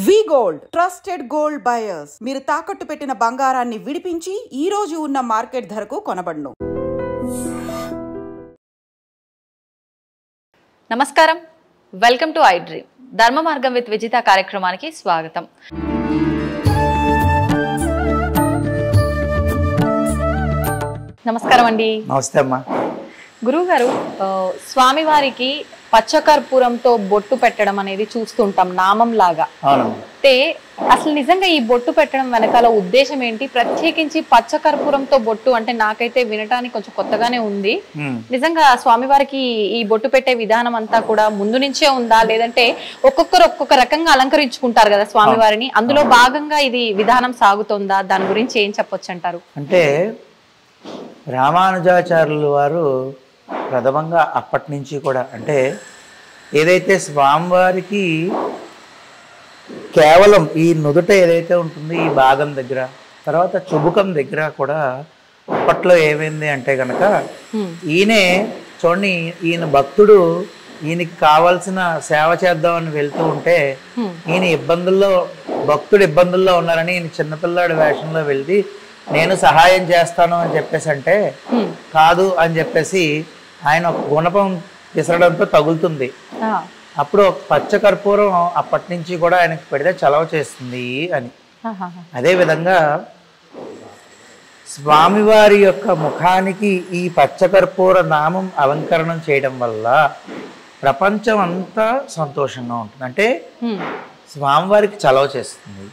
వి gold trusted gold buyers మీరు తాకట్టు పెట్టిన బంగారాన్ని విడిపించి ఈ రోజు ఉన్న మార్కెట్ ధరకు కొనబడును. నమస్కారం, వెల్కమ్ టు ఐ డ్రీమ్ ధర్మ మార్గం విత్ విజిత కార్యక్రమానికి స్వాగతం. నమస్కారం అండి. నమస్తే అమ్మా. గురువు గారు, స్వామివారికి పచ్చకర్పూరంతో బొట్టు పెట్టడం అనేది చూస్తుంటాం నామం లాగా. అంటే అసలు నిజంగా ఈ బొట్టు పెట్టడం వెనకాల ఉద్దేశం ఏంటి? ప్రత్యేకించి పచ్చకర్పూరంతో బొట్టు అంటే నాకైతే వినటానికి కొంచెం కొత్తగానే ఉంది. నిజంగా స్వామివారికి ఈ బొట్టు పెట్టే విధానం అంతా కూడా ముందు నుంచే ఉందా, లేదంటే ఒక్కొక్కరు ఒక్కొక్క రకంగా అలంకరించుకుంటారు కదా స్వామివారిని, అందులో భాగంగా ఇది విధానం సాగుతుందా? దాని గురించి ఏం చెప్పొచ్చు అంటారు? అంటే రామానుజాచార్యులు వారు ప్రథమంగా అప్పటి నుంచి కూడా అంటే ఏదైతే స్వామివారికి కేవలం ఈ నుదుట ఏదైతే ఉంటుందో ఈ భాగం దగ్గర, తర్వాత చుబుకం దగ్గర కూడా అప్పట్లో ఏమైంది అంటే కనుక ఈయనే చూడండి, ఈయన భక్తుడు ఈయనకి కావాల్సిన సేవ చేద్దామని వెళ్తూ ఉంటే ఈయన భక్తుడు ఇబ్బందుల్లో ఉన్నారని ఈయన చిన్నపిల్లాడి వేషంలో వెళ్ళి నేను సహాయం చేస్తాను అని చెప్పేసి అంటే కాదు అని చెప్పేసి ఆయన ఒక గుణపం విసరడంతో తగులుతుంది. అప్పుడు పచ్చకర్పూరం అప్పటి నుంచి కూడా ఆయనకు పెడితే చలవ చేస్తుంది అని. అదేవిధంగా స్వామివారి యొక్క ముఖానికి ఈ పచ్చకర్పూర నామం అలంకరణం చేయడం వల్ల ప్రపంచం అంతా సంతోషంగా ఉంటుంది. అంటే స్వామివారికి చలవ చేస్తుంది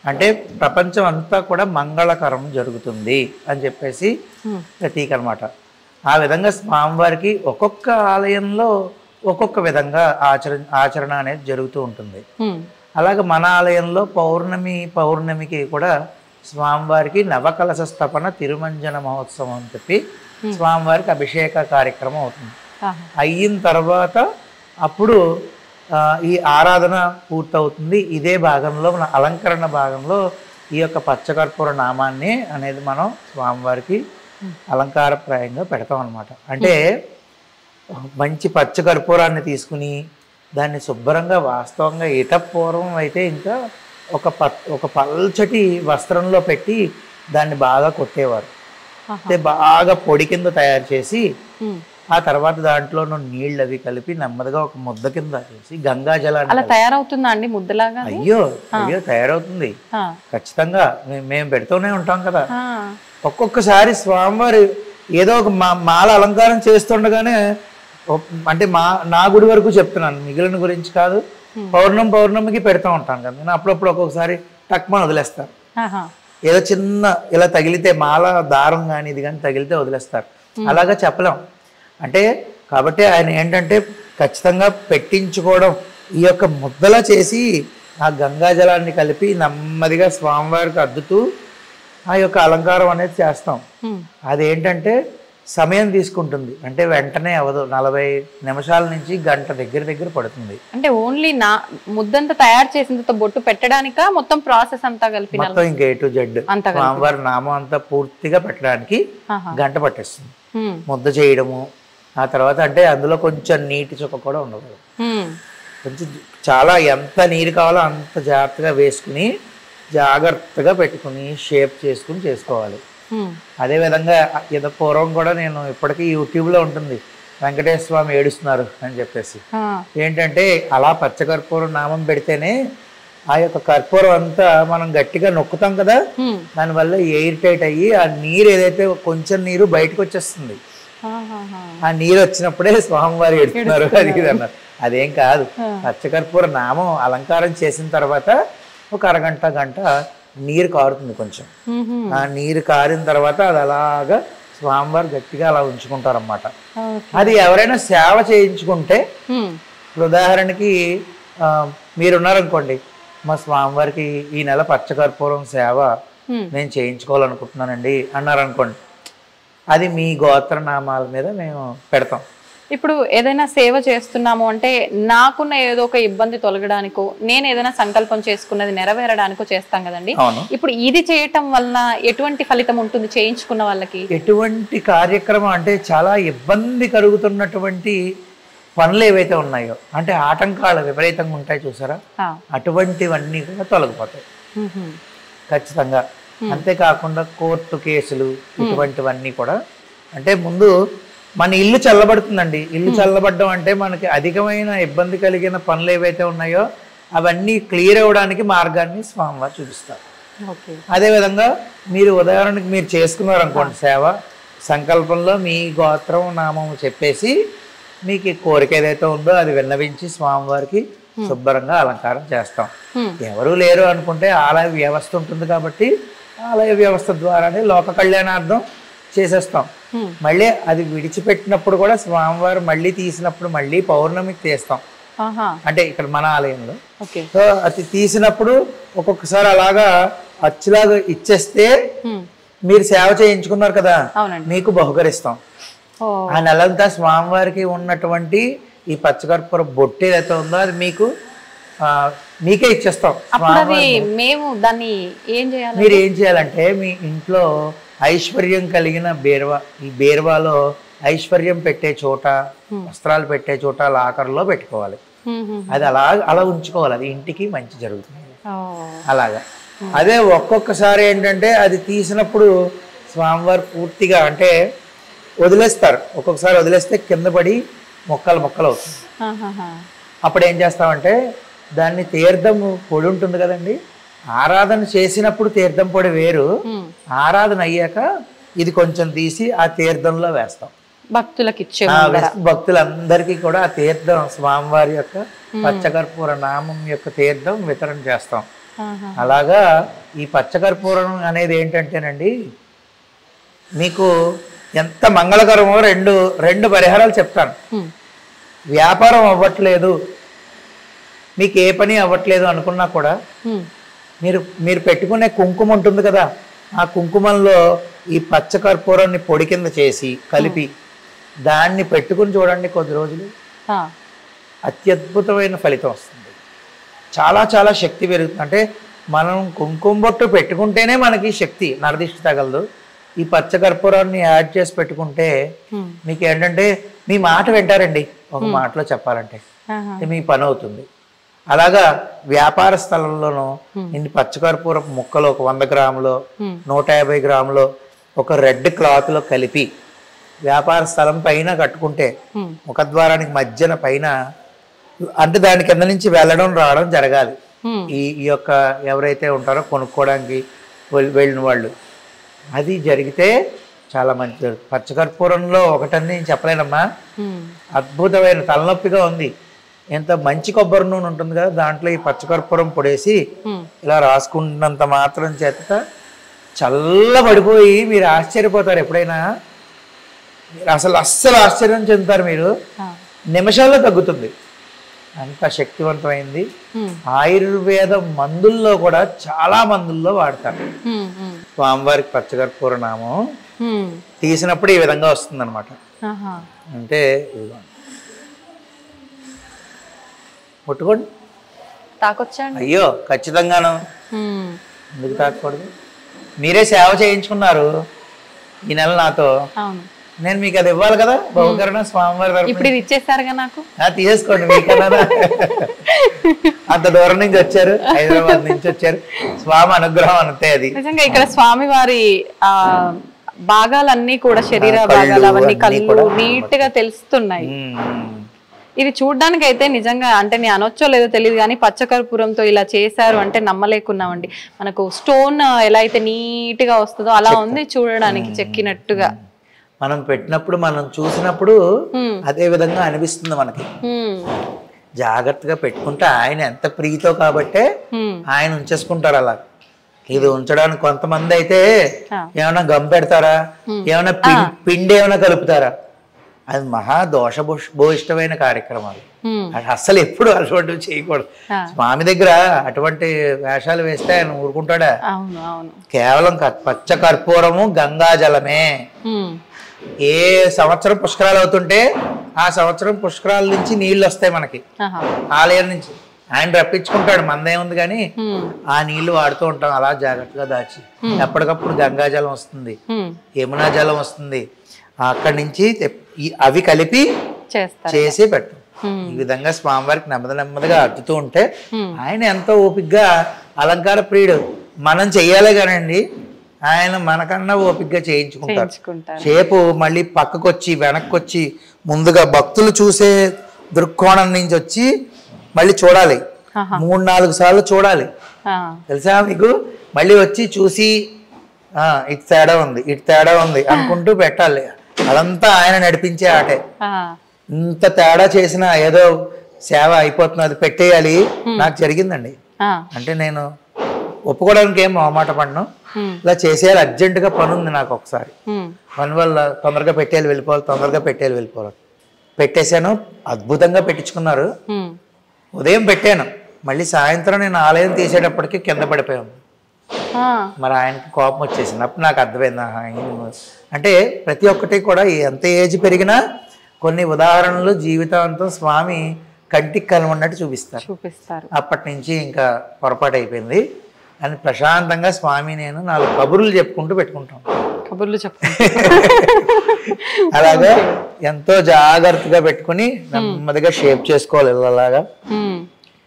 అంటే ప్రపంచం అంతా కూడా మంగళకరం జరుగుతుంది అని చెప్పేసి ప్రతీక అనమాట. ఆ విధంగా స్వామివారికి ఒక్కొక్క ఆలయంలో ఒక్కొక్క విధంగా ఆచరణ అనేది జరుగుతూ ఉంటుంది. అలాగే మన ఆలయంలో పౌర్ణమికి కూడా స్వామివారికి నవకలశ స్థాపన తిరుమంజన మహోత్సవం అని చెప్పి స్వామివారికి అభిషేక కార్యక్రమం అవుతుంది. అయిన తర్వాత అప్పుడు ఈ ఆరాధన పూర్తవుతుంది. ఇదే భాగంలో మన అలంకరణ భాగంలో ఈ యొక్క పచ్చకర్పూర నామాన్ని అనేది మనం స్వామివారికి అలంకారప్రాయంగా పెడతాం అన్నమాట. అంటే మంచి పచ్చకర్పూరాన్ని తీసుకుని దాన్ని శుభ్రంగా వాస్తవంగా పూర్వం అయితే ఇంకా ఒక పల్చటి వస్త్రంలో పెట్టి దాన్ని బాగా కొట్టేవారు. అంటే బాగా పొడి కింద తయారు చేసి ఆ తర్వాత దాంట్లో నీళ్ళు అవి కలిపి నెమ్మదిగా ఒక ముద్ద కింద చేసి గంగా జలాన్ని తయారవుతుందా అండి ముద్దలాగా? అయ్యో తయారవుతుంది ఖచ్చితంగా. మేము పెడుతూనే ఉంటాం కదా. ఒక్కొక్కసారి స్వామివారి ఏదో ఒక మాల అలంకారం చేస్తుండగానే అంటే నా గుడి వరకు చెప్తున్నాను, మిగిలిన గురించి కాదు. పౌర్ణమికి పెడతా ఉంటాను కదా నేను. అప్పుడప్పుడు ఒక్కొక్కసారి టక్మని వదిలేస్తారు. ఏదో చిన్న ఇలా తగిలితే మాల దారం కానీ ఇది కానీ తగిలితే వదిలేస్తారు. అలాగా చెప్పలేం. అంటే కాబట్టి ఆయన ఏంటంటే ఖచ్చితంగా పెట్టించుకోవడం ఈ యొక్క ముద్దలా చేసి ఆ గంగా జలాన్ని కలిపి నెమ్మదిగా స్వామివారికి అద్దుతూ ఆ యొక్క అలంకారం అనేది చేస్తాం. అదేంటంటే సమయం తీసుకుంటుంది. అంటే వెంటనే అవదు, 40 నిమిషాల నుంచి గంట దగ్గర పడుతుంది. అంటే ఓన్లీ ముద్దంతా తయారు చేసిన బొట్టు పెట్టడానిక మొత్తం ప్రాసెస్ అంతా కలిపి మొత్తం ఇంకా A to Z స్వామివారి నామం అంతా పూర్తిగా పెట్టడానికి గంట పట్టేస్తుంది. ముద్ద చేయడము, ఆ తర్వాత అంటే అందులో కొంచెం నీటి చుక్క కూడా ఉండకూడదు. కొంచెం చాలా ఎంత నీరు కావాలో అంత జాగ్రత్తగా వేసుకుని జాగ్రత్తగా పెట్టుకుని షేప్ చేసుకుని చేసుకోవాలి. అదేవిధంగా ఏదో పూర్వం కూడా నేను ఇప్పటికీ యూట్యూబ్లో ఉంటుంది వెంకటేశ్వర స్వామి ఏడుస్తున్నారు అని చెప్పేసి. ఏంటంటే అలా పచ్చకర్పూరం నామం పెడితేనే ఆ యొక్క కర్పూరం అంతా మనం గట్టిగా నొక్కుతాం కదా, దానివల్ల ఎయిర్ టైట్ అయ్యి ఆ నీరు ఏదైతే కొంచెం నీరు బయటకు వచ్చేస్తుంది. ఆ నీరు వచ్చినప్పుడే స్వామివారు ఎడుతున్నారు అది ఇది అన్నారు. అదేం కాదు. పచ్చకర్పూర నామం అలంకారం చేసిన తర్వాత ఒక గంట నీరు కారుతుంది కొంచెం. ఆ నీరు కారిన తర్వాత అది అలాగా స్వామివారు గట్టిగా అలా ఉంచుకుంటారన్నమాట. అది ఎవరైనా సేవ చేయించుకుంటే, ఉదాహరణకి మీరున్నారనుకోండి, మా స్వామివారికి ఈ నెల పచ్చకర్పూరం సేవ నేను చేయించుకోవాలనుకుంటున్నానండి అన్నారనుకోండి, అది మీ గోత్రనామాల మీద మేము పెడతాం. ఇప్పుడు ఏదైనా సేవ చేస్తున్నాము అంటే నాకున్న ఏదో ఒక ఇబ్బంది తొలగడానికో, నేను ఏదైనా సంకల్పం చేసుకున్నది నెరవేరడానికో చేస్తాం కదండి. ఇప్పుడు ఇది చేయటం వల్ల ఎటువంటి ఫలితం ఉంటుంది చేయించుకున్న వాళ్ళకి? ఎటువంటి కార్యక్రమం అంటే చాలా ఇబ్బంది కలుగుతున్నటువంటి పనులు ఏవైతే ఉన్నాయో అంటే ఆటంకాలు విపరీతంగా ఉంటాయి చూసారా, అటువంటివన్నీ కూడా తొలగిపోతాయి ఖచ్చితంగా. అంతేకాకుండా కోర్టు కేసులు ఇటువంటివన్నీ కూడా, అంటే ముందు మన ఇల్లు చల్లబడుతుందండి. ఇల్లు చల్లబడడం అంటే మనకి అధికమైన ఇబ్బంది కలిగిన పనులు ఏవైతే ఉన్నాయో అవన్నీ క్లియర్ అవ్వడానికి మార్గాన్ని స్వామివారు చూపిస్తారు. అదేవిధంగా మీరు ఉదాహరణకి మీరు చేసుకున్నారు అనుకోండి సేవ, సంకల్పంలో మీ గోత్రం నామం చెప్పేసి మీకు కోరిక ఏదైతే ఉందో అది విన్నవించి స్వామివారికి శుభ్రంగా అలంకారం చేస్తాం. ఎవరు లేరు అనుకుంటే ఆలయ వ్యవస్థ ఉంటుంది కాబట్టి ఆలయ వ్యవస్థ ద్వారానే లోక కళ్యాణార్థం చేసేస్తాం. మళ్ళీ అది విడిచిపెట్టినప్పుడు కూడా స్వామివారు మళ్ళీ తీసినప్పుడు మళ్ళీ పౌర్ణమికి తీస్తాం. అంటే ఇక్కడ మన ఆలయంలో సో అది తీసినప్పుడు ఒక్కొక్కసారి అలాగా అచ్చులాగా ఇచ్చేస్తే మీరు సేవ చేయించుకున్నారు కదా మీకు బహుకరిస్తాం. ఆ నెలంతా స్వామివారికి ఉన్నటువంటి ఈ పచ్చకర్పూర బొట్టు ఏదైతే ఉందో అది మీకు మీకే ఇచ్చేస్తాం. మీరు ఏం చేయాలంటే మీ ఇంట్లో ఐశ్వర్యం కలిగిన బీరువా, ఈ బీరువాలో ఐశ్వర్యం పెట్టే చోట, వస్త్రాలు పెట్టే చోట లాకర్లో పెట్టుకోవాలి. అది అలా ఉంచుకోవాలి, అది ఇంటికి మంచి జరుగుతుంది అలాగా. అదే ఒక్కొక్కసారి ఏంటంటే అది తీసినప్పుడు స్వామివారు పూర్తిగా అంటే వదిలేస్తారు, ఒక్కొక్కసారి వదిలేస్తే కింద పడి మొక్కలు అవుతుంది. అప్పుడు ఏం చేస్తామంటే దాన్ని తీర్థం పొడి ఉంటుంది కదండి, ఆరాధన చేసినప్పుడు తీర్థం పొడి వేరు, ఆరాధన అయ్యాక ఇది కొంచెం తీసి ఆ తీర్థంలో వేస్తాం. భక్తులందరికీ కూడా ఆ తీర్థం స్వామివారి యొక్క పచ్చకర్పూర నామం యొక్క తీర్థం వితరణ చేస్తాం. అలాగా ఈ పచ్చకర్పూరం అనేది ఏంటంటేనండి మీకు ఎంత మంగళకరమో రెండు పరిహారాలు చెప్తాను. వ్యాపారం అవ్వట్లేదు, మీకు ఏ పని అవ్వట్లేదు అనుకున్నా కూడా మీరు పెట్టుకునే కుంకుమ ఉంటుంది కదా, ఆ కుంకుమంలో ఈ పచ్చకర్పూరాన్ని పొడి కింద చేసి కలిపి దాన్ని పెట్టుకుని చూడండి, కొద్ది రోజులు అత్యద్భుతమైన ఫలితం వస్తుంది. చాలా చాలా శక్తి పెరుగుతుంది. అంటే మనం కుంకుమ బొట్టు పెట్టుకుంటేనే మనకి శక్తి, నరదిష్టి తగలదు. ఈ పచ్చకర్పూరాన్ని యాడ్ చేసి పెట్టుకుంటే మీకు ఏంటంటే మీ మాట వింటారండి, ఒక మాటలో చెప్పాలంటే మీ పని అవుతుంది. అలాగా వ్యాపార స్థలంలోనూ ఇన్ని పచ్చకర్పూర ముక్కలు ఒక 100 గ్రాములు 150 గ్రాములు ఒక రెడ్ క్లాత్ లో కలిపి వ్యాపార స్థలం పైన కట్టుకుంటే ముఖద్వారానికి మధ్యన పైన, అంటే దాని కింద నుంచి వెళ్ళడం రావడం జరగాలి. ఈ యొక్క ఎవరైతే ఉంటారో కొనుక్కోవడానికి వెళ్ళిన వాళ్ళు, అది జరిగితే చాలా మంచిది. పచ్చకర్పూరంలో ఒకటని నేను చెప్పలేనమ్మా, అద్భుతమైన తలనొప్పిగా ఉంది, ఎంత మంచి కొబ్బరి నూనె ఉంటుంది కదా దాంట్లో ఈ పచ్చకర్పూరం పొడేసి ఇలా రాసుకుంటున్నంత మాత్రం చేత చల్లబడిపోయి మీరు ఆశ్చర్యపోతారు. ఎప్పుడైనా అస్సలు ఆశ్చర్యం చెందుతారు మీరు, నిమిషాల్లో తగ్గుతుంది, అంత శక్తివంతమైంది. ఆయుర్వేద మందుల్లో కూడా చాలా మందుల్లో వాడతారు. స్వామివారికి పచ్చకర్పూర నామం తీసినప్పుడు ఈ విధంగా వస్తుంది అనమాట. అంటే ముట్టుకోండి, తాకొచ్చండి. అయ్యో ఖచ్చితంగాను, ఎందుకు తాకూడదు? మీరే సేవ చేయించుకున్నారు ఈ నెల నాతో, నేను మీకు అది ఇవ్వాలి కదా బహుకరణ స్వామివారి. ఇప్పుడు ఇది ఇచ్చేస్తారుగా నాకు, తీసేసుకోండి. మీకన్నా అంత దూరం నుంచి వచ్చారు, హైదరాబాద్ నుంచి వచ్చారు, స్వామి అనుగ్రహం అంతే. అది నిజంగా ఇక్కడ స్వామివారి భాగాలన్నీ కూడా శరీర భాగాలు అవన్నీ కళ్ళు నీట్ గా తెలుస్తున్నాయి. ఇది చూడడానికి అయితే నిజంగా అంటే నేను అనొచ్చో లేదో తెలియదు కానీ పచ్చకర్పూరంతో ఇలా చేశారు అంటే నమ్మలేకున్నామండి. మనకు స్టోన్ ఎలా అయితే నీట్ గా వస్తుందో అలా ఉంది చూడడానికి, చెక్కినట్టుగా. మనం పెట్టినప్పుడు మనం చూసినప్పుడు అదే విధంగా అనిపిస్తుంది మనకి. జాగ్రత్తగా పెట్టుకుంటే ఆయన ఎంత ప్రీతో కాబట్టే ఆయన ఉంచేసుకుంటారు అలా. ఇది ఉంచడానికి కొంతమంది అయితే ఏమైనా గమ్ పెడతారా, ఏమైనా పిండి ఏమైనా కలుపుతారా, అది మహా దోషభూయిష్టమైన కార్యక్రమాలు. అసలు ఎప్పుడు అటువంటివి చేయకూడదు. స్వామి దగ్గర అటువంటి వేషాలు వేస్తే ఆయన ఊరుకుంటాడా? కేవలం పచ్చ కర్పూరము గంగా జలమే. ఏ సంవత్సరం పుష్కరాలు అవుతుంటే ఆ సంవత్సరం పుష్కరాల నుంచి నీళ్లు వస్తాయి మనకి ఆలయం నుంచి. ఆయన రప్పించుకుంటాడు, మందేముంది కానీ ఆ నీళ్లు వాడుతూ ఉంటాం అలా జాగ్రత్తగా దాచి. ఎప్పటికప్పుడు గంగా జలం వస్తుంది, యమునా జలం వస్తుంది, అక్కడి నుంచి అవి కలిపి చేసి పెడతాం. ఈ విధంగా స్వామివారికి నెమ్మదిగా అద్దుతూ ఉంటే ఆయన ఎంతో ఓపికగా అలంకార ప్రియుడు. మనం చెయ్యాలే కానండి, ఆయన మనకన్నా ఓపికగా చేయించుకుంటారు. సేపు మళ్ళీ పక్కకొచ్చి వెనక్కొచ్చి ముందుగా భక్తులు చూసే దృక్కోణం నుంచి వచ్చి మళ్ళీ చూడాలి, 3-4 సార్లు చూడాలి తెలుసా మీకు. మళ్ళీ వచ్చి చూసి ఇటు తేడా ఉంది అనుకుంటూ పెట్టాలి. అదంతా ఆయన నడిపించే ఆటే. ఇంత తేడా చేసినా ఏదో సేవ అయిపోతుంది, అది పెట్టేయాలి. నాకు జరిగిందండి. అంటే నేను ఒప్పుకోవడానికి ఏం మొహమాట పడను, ఇలా చేసేయాలి, అర్జెంటుగా పని ఉంది నాకు. ఒకసారి పని వల్ల తొందరగా వెళ్ళిపోవాలి. పెట్టేశాను, అద్భుతంగా పెట్టించుకున్నారు. ఉదయం పెట్టాను, మళ్ళీ సాయంత్రం నేను ఆలయం తీసేటప్పటికి కింద పడిపోయాను. మరి ఆయనకి కోపం వచ్చేసింది. అప్పుడు నాకు అర్థమైంది. అంటే ప్రతి ఒక్కటి కూడా ఎంత ఏజ్ పెరిగినా కొన్ని ఉదాహరణలు జీవితాంతం స్వామి కంటికి కనుమన్నట్టు చూపిస్తారు. అప్పటి నుంచి ఇంకా పొరపాటు అయిపోయింది అని ప్రశాంతంగా స్వామి నేను 4 కబుర్లు చెప్పుకుంటూ పెట్టుకుంటాం. అలాగా ఎంతో జాగ్రత్తగా పెట్టుకుని నెమ్మదిగా షేప్ చేసుకోవాలి ఇలాగా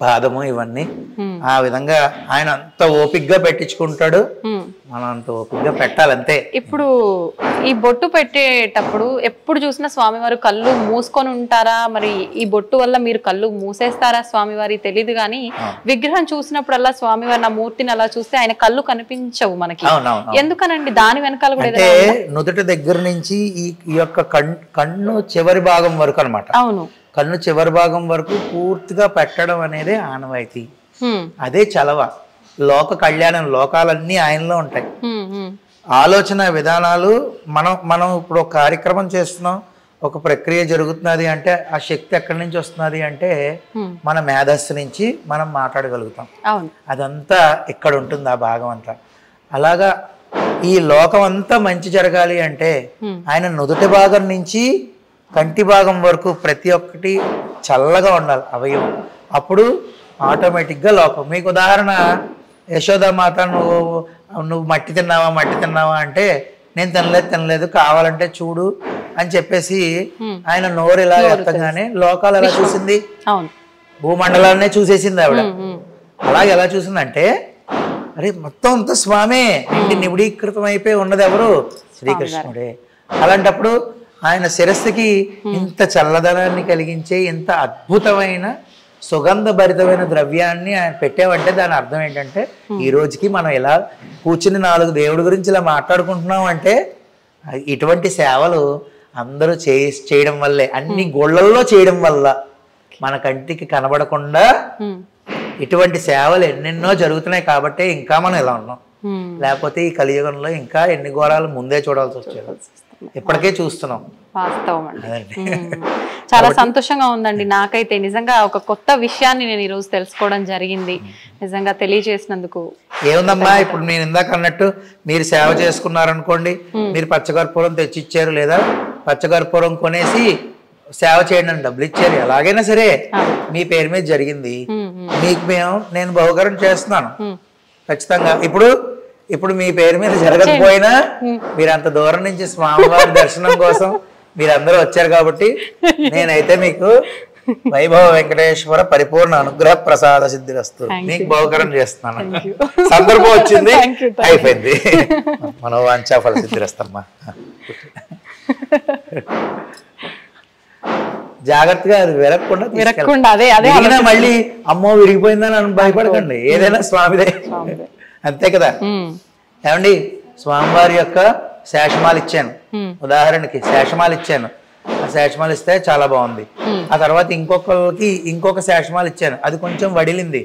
పాదము ఇవన్నీ. ఆ విధంగా ఆయన అంత ఓపికగా పెట్టించుకుంటాడు, మనం అంత ఓపికగా పెట్టాలంతే. ఇప్పుడు ఈ బొట్టు పెట్టేటప్పుడు ఎప్పుడు చూసినా స్వామివారు కళ్ళు మూసుకొని ఉంటారా? మరి ఈ బొట్టు వల్ల మీరు కళ్ళు మూసేస్తారా స్వామివారి తెలీదు, కానీ విగ్రహం చూసినప్పుడల్లా స్వామివారి నా మూర్తిని అలా చూస్తే ఆయన కళ్ళు కనిపించవు మనకి. ఎందుకనండి? దాని వెనకాల కూడా అంటే నుదుటి దగ్గర నుంచి ఈ యొక్క కన్ను చివరి భాగం వరకు అన్నమాట. అవును, కన్ను చివరి భాగం వరకు పూర్తిగా పెట్టడం అనేది ఆనవాయితీ. అదే చలవ. లోక కళ్యాణం, లోకాలన్నీ ఆయనలో ఉంటాయి. ఆలోచన విధానాలు మనం ఇప్పుడు ఒక కార్యక్రమం చేస్తున్నాం, ఒక ప్రక్రియ జరుగుతున్నది అంటే ఆ శక్తి ఎక్కడి నుంచి వస్తున్నది అంటే మన మేధస్సు నుంచి మనం మాట్లాడగలుగుతాం. అదంతా ఇక్కడ ఉంటుంది ఆ భాగం అంతా. అలాగా ఈ లోకం అంతా మంచి జరగాలి అంటే ఆయన నుదుటి భాగం నుంచి కంటి భాగం వరకు ప్రతి ఒక్కటి చల్లగా ఉండాలి అవయవం. అప్పుడు ఆటోమేటిక్గా లోకం. మీకు ఉదాహరణ, యశోదామాత నువ్వు మట్టి తిన్నావా అంటే నేను తినలేదు కావాలంటే చూడు అని చెప్పేసి ఆయన నోరు ఇలా ఎత్తగానే లోకాలు ఎలా చూసింది? భూమండలాన్నే చూసేసింది ఆవిడ. అలాగే ఎలా చూసిందంటే అరే మొత్తం అంతా స్వామే నిబిడీకృతం అయిపోయి ఉన్నది ఎవరు? శ్రీకృష్ణుడే. అలాంటప్పుడు ఆయన శిరస్సుకి ఇంత చల్లదనాన్ని కలిగించే ఇంత అద్భుతమైన సుగంధభరితమైన ద్రవ్యాన్ని ఆయన పెట్టామంటే దాని అర్థం ఏంటంటే ఈ రోజుకి మనం ఇలా కూర్చుని 4 దేవుడి గురించి ఇలా మాట్లాడుకుంటున్నాం అంటే ఇటువంటి సేవలు అందరూ చేయడం వల్లే, అన్ని గోళ్లల్లో చేయడం వల్ల మన కంటికి కనబడకుండా ఇటువంటి సేవలు ఎన్నెన్నో జరుగుతున్నాయి కాబట్టి ఇంకా మనం ఇలా ఉన్నాం. లేకపోతే ఈ కలియుగంలో ఇంకా ఎన్ని ఘోరాలు ముందే చూడాల్సి వచ్చేది, ఇప్పటికే చూస్తున్నాం. వాస్తవం అండి. చాలా సంతోషంగా ఉందండి నాకైతే. నిజంగా ఒక కొత్త విషయాన్ని నేను ఈరోజు తెలుసుకోవడం జరిగింది. నిజంగా తెలియజేసినందుకు. ఏముందమ్మా, ఇప్పుడు నేను ఇందాక అన్నట్టు మీరు సేవ చేసుకున్నారనుకోండి, మీరు పచ్చకర్పూరం తెచ్చిచ్చారు లేదా పచ్చకర్పూరం కొనేసి సేవ చేయండి అని డబ్బులు ఇచ్చారు, ఎలాగైనా సరే మీ పేరు మీద జరిగింది. మీకు నేను బహుకరణ చేస్తున్నాను ఖచ్చితంగా. ఇప్పుడు మీ పేరు మీద జరగకపోయినా మీరు అంత దూరం నుంచి స్వామివారి దర్శనం కోసం మీరందరూ వచ్చారు కాబట్టి నేనైతే మీకు వైభవ వెంకటేశ్వర పరిపూర్ణ అనుగ్రహ ప్రసాద సిద్ధిరస్తు మీకు బహుకరణ చేస్తున్నాను. సందర్భం వచ్చింది, అయిపోయింది. మనోవాంఛా ఫల సిద్ధిరస్తమ్మా. జాగ్రత్తగా అది విరగకుండా మళ్ళీ అమ్మో విరిగిపోయిందని అని భయపడకండి. ఏదైనా స్వామిదే, అంతే కదా. ఏమండి, స్వామివారి యొక్క శేషమాలు ఇచ్చాను, ఉదాహరణకి శేషమాలు ఇచ్చాను. ఆ శేషమాలు ఇస్తే చాలా బాగుంది. ఆ తర్వాత ఇంకొకరికి ఇంకొక శేషమాలు ఇచ్చాను, అది కొంచెం వడిలింది.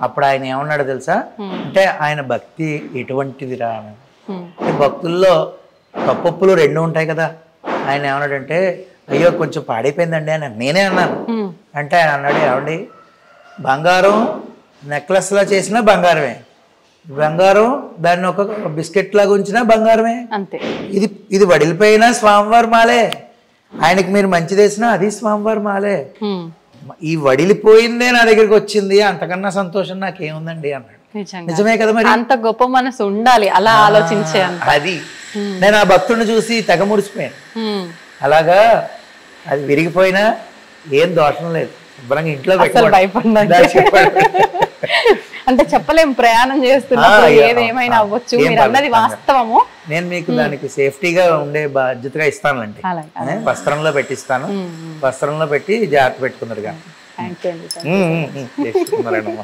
అప్పుడు ఆయన ఏమన్నాడు తెలుసా? అంటే ఆయన భక్తి ఎటువంటిది రా. భక్తుల్లో తప్పొప్పులు 2 ఉంటాయి కదా. ఆయన ఏమన్నాడంటే అయ్యో కొంచెం పాడైపోయిందండి అని నేనే అన్నాను. అంటే ఆయన అన్నాడు, ఏమండి బంగారం నెక్లెస్లా చేసినా బంగారమే, బంగారం దాన్ని ఒక బిస్కెట్ లాగా ఉంచినా బంగారమే. అంతే. ఇది వడిలిపోయినా స్వామివారి మాలే, ఆయనకి మీరు మంచి చేసినా అది స్వామివారి మాలే. ఈ వడిలిపోయిందే నా దగ్గరికి వచ్చింది, అంతకన్నా సంతోషం నాకేముందండి అన్నాడు. నిజమే కదా మరి. అంత గొప్ప మనసు ఉండాలి అలా ఆలోచించే. అది నేను ఆ భక్తుడిని చూసి తెగ ముడిచిపోయాను. అలాగా అది విరిగిపోయినా ఏం దోషం లేదు, శుభ్రంగా ఇంట్లో అసలు భయపడినా అంటే చెప్పలేం, ప్రయాణం చేస్తున్నప్పుడు ఏదేమైనా అవ్వచ్చు. మీరు అన్నది వాస్తవము. నేను మీకు దానికి సేఫ్టీగా ఉండే బాధ్యతగా ఇస్తానండి. వస్త్రంలో పెట్టిస్తాను, వస్త్రంలో పెట్టి జాగ్రత్త పెట్టుకున్నారు. థ్యాంక్ యూ అండి.